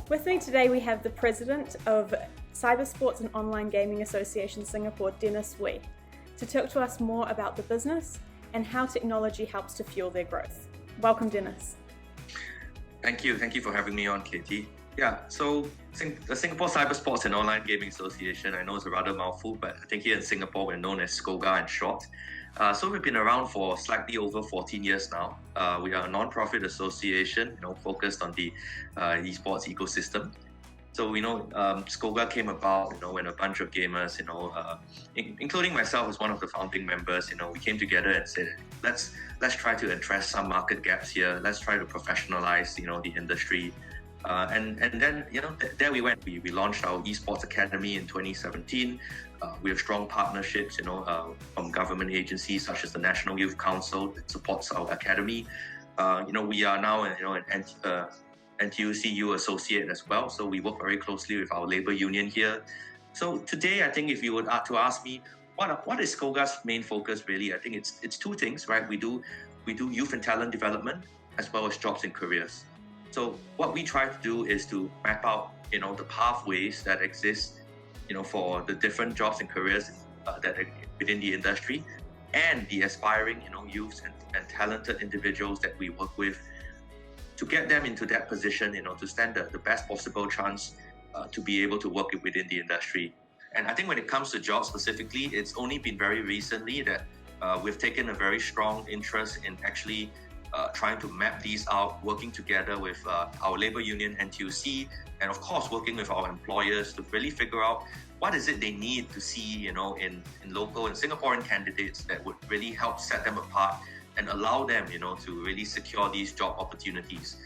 With me today we have the President of Cybersports and Online Gaming Association Singapore, Dennis Wee, to talk to us more about the business and how technology helps to fuel their growth. Welcome, Dennis. Thank you for having me on, Katie. So the Singapore Cybersports and Online Gaming Association, I know it's a rather mouthful, but I think here in Singapore we're known as SCOGA in short. So we've been around for slightly over 14 years now. We are a non-profit association, focused on the esports ecosystem. So SCOGA came about, when a bunch of gamers, including myself as one of the founding members, we came together and said, let's try to address some market gaps here. Let's try to professionalize, the industry. And then, there we went. We launched our Esports Academy in 2017. We have strong partnerships, from government agencies such as the National Youth Council that supports our academy. We are now, an NTUC associate as well. So we work very closely with our labor union here. So today, I think if you were to ask me, what is SCOGA's main focus really? I think it's two things, right? We do youth and talent development as well as jobs and careers. So what we try to do is to map out, the pathways that exist, for the different jobs and careers that are within the industry, and the aspiring, youths and talented individuals that we work with, to get them into that position, to stand the best possible chance to be able to work within the industry. And I think when it comes to jobs specifically, it's only been very recently that we've taken a very strong interest in actually trying to map these out, working together with our labor union, NTUC, and of course working with our employers to really figure out what is it they need to see, in local and Singaporean candidates that would really help set them apart and allow them, to really secure these job opportunities.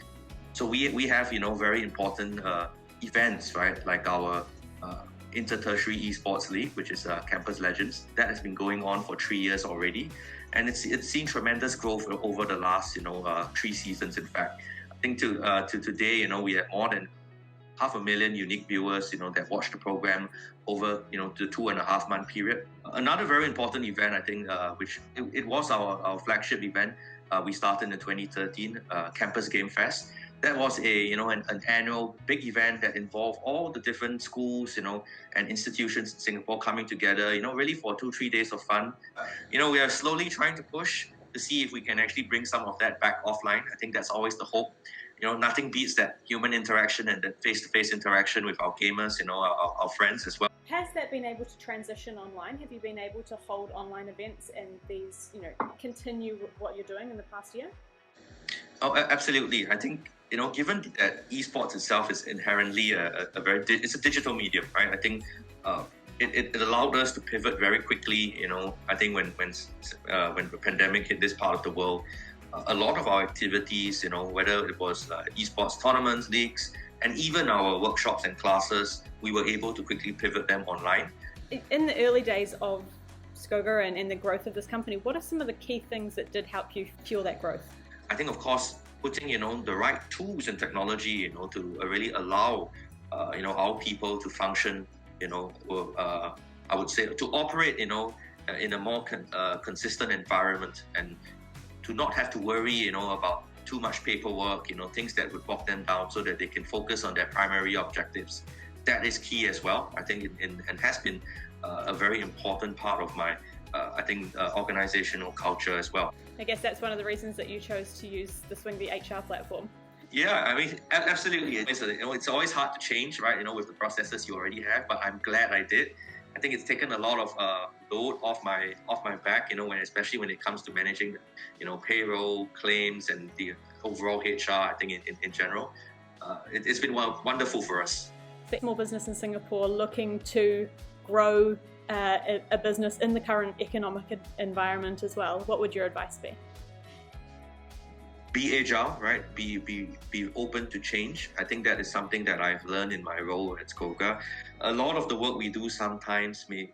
So we have, very important events, right? Like our Inter-Tertiary Esports League, which is Campus Legends. That has been going on for 3 years already. And it's seen tremendous growth over the last, 3 seasons, in fact. I think to today, we have more than 500,000 unique viewers, that watch the program over, the 2.5 month period. Another very important event, I think, which it was our flagship event. We started in 2013, Campus Game Fest. That was an annual big event that involved all the different schools, and institutions in Singapore coming together, really for 2-3 days of fun. We are slowly trying to push to see if we can actually bring some of that back offline. I think that's always the hope. Nothing beats that human interaction and that face-to-face interaction with our gamers, our friends as well. Has that been able to transition online? Have you been able to hold online events and these, continue what you're doing in the past year? Oh, absolutely. I think, given that esports itself is inherently it's a digital medium, right? I think it allowed us to pivot very quickly. I think when the pandemic hit this part of the world, a lot of our activities, whether it was esports tournaments, leagues, and even our workshops and classes, we were able to quickly pivot them online. In the early days of SCOGA and the growth of this company, what are some of the key things that did help you fuel that growth? I think, of course, putting, the right tools and technology, to really allow, our people to function, I would say to operate, in a more consistent environment, and to not have to worry, about too much paperwork, things that would bog them down, so that they can focus on their primary objectives. That is key as well, I think, and has been a very important part of my, organizational culture as well. I guess that's one of the reasons that you chose to use the Swingby HR platform. Yeah, I mean, absolutely. It's always hard to change, right? With the processes you already have, but I'm glad I did. I think it's taken a lot of load off my back, especially when it comes to managing, payroll, claims, and the overall HR. I think in general, it's been wonderful for us. Small business in Singapore looking to grow a business in the current economic environment as well. What would your advice be? Be agile, right? Be open to change. I think that is something that I've learned in my role at SCOGA. A lot of the work we do sometimes may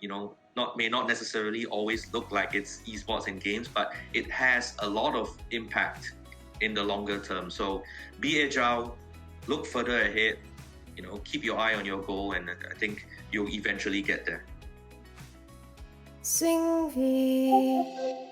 not necessarily always look like it's esports and games, but it has a lot of impact in the longer term. So be agile, look further ahead, keep your eye on your goal, and I think you'll eventually get there. Swingby.